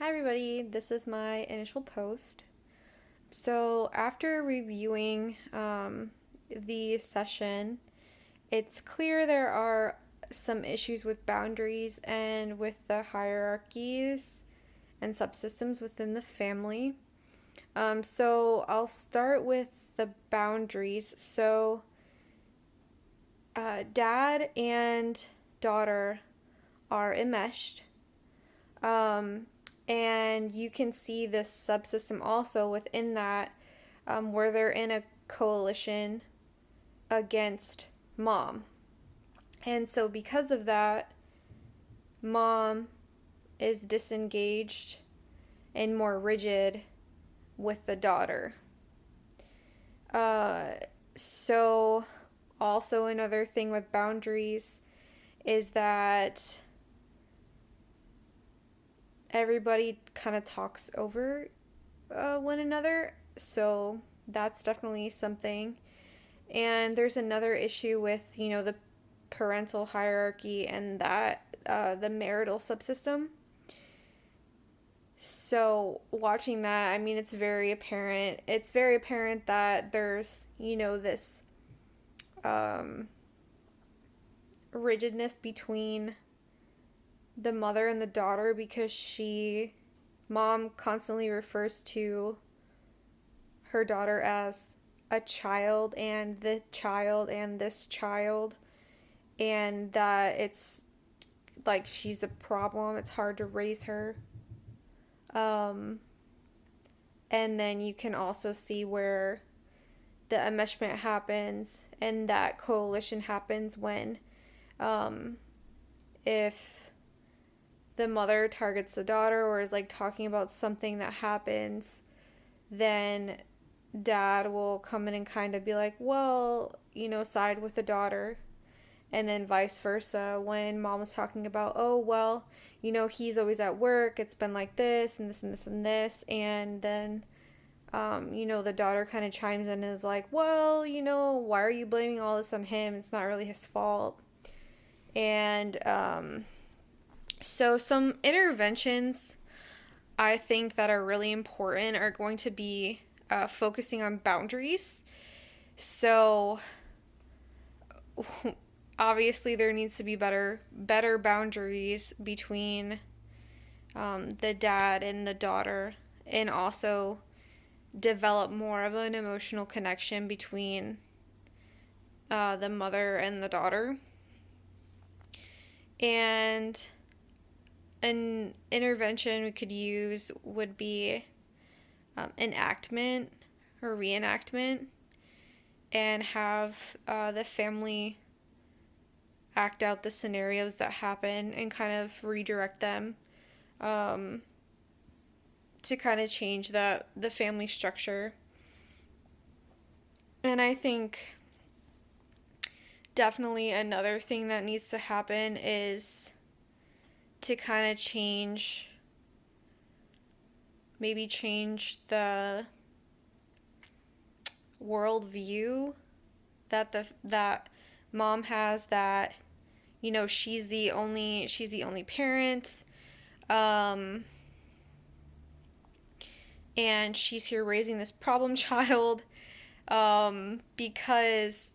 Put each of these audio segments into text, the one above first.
Hi, everybody. This is my initial post. So, after reviewing the session, it's clear there are some issues with boundaries and with the hierarchies and subsystems within the family. So, I'll start with the boundaries. So, dad and daughter are enmeshed. Um, and you can see this subsystem also within that, where they're in a coalition against mom. And so, because of that, mom is disengaged and more rigid with the daughter. Uh, so, also, another thing with boundaries is that everybody kind of talks over one another. So that's definitely something. And there's another issue with, the parental hierarchy and that the marital subsystem. So watching that, I mean, it's very apparent. It's very apparent that there's, this um, rigidness between the mother and the daughter because mom constantly refers to her daughter as a child and the child and this child, and that it's like she's a problem. It's hard to raise her. Um, and then you can also see where the enmeshment happens and that coalition happens when, um, if the mother targets the daughter or is like talking about something that happens, then dad will come in and kind of be like, well, side with the daughter. And then vice versa, when mom was talking about, oh, well, he's always at work, it's been like this and this and this and this. And then, the daughter kind of chimes in and is like, well, why are you blaming all this on him? It's not really his fault. And so, some interventions I think that are really important are going to be focusing on boundaries. So, obviously, there needs to be better boundaries between the dad and the daughter, and also develop more of an emotional connection between the mother and the daughter. And an intervention we could use would be enactment or reenactment, and have the family act out the scenarios that happen and kind of redirect them, um, to kind of change the family structure. And I think definitely another thing that needs to happen is to kind of change the worldview that mom has, that she's the only parent, um and she's here raising this problem child, because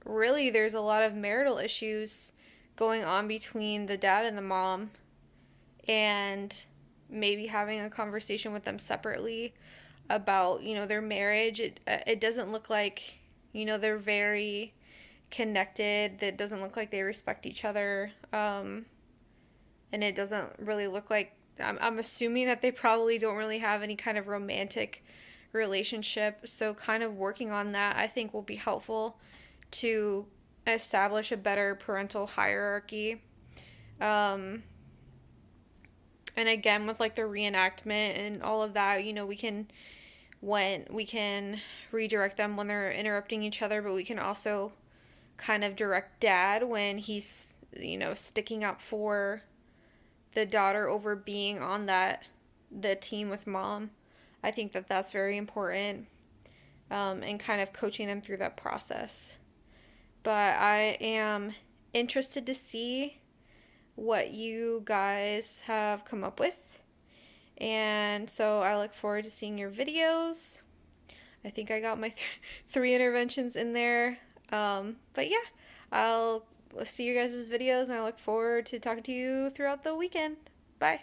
really there's a lot of marital issues going on between the dad and the mom, and maybe having a conversation with them separately about their marriage. It doesn't look like they're very connected. That doesn't look like they respect each other, and it doesn't really look like, I'm assuming that they probably don't really have any kind of romantic relationship. So kind of working on that, I think, will be helpful to establish a better parental hierarchy. Um, and again, with like the reenactment and all of that, we can redirect them when they're interrupting each other, but we can also kind of direct dad when he's sticking up for the daughter over being on the team with mom. I think that that's very important, and kind of coaching them through that process. But I am interested to see what you guys have come up with. And so I look forward to seeing your videos. I think I got my 3 interventions in there. But yeah, I'll see you guys' videos and I look forward to talking to you throughout the weekend. Bye.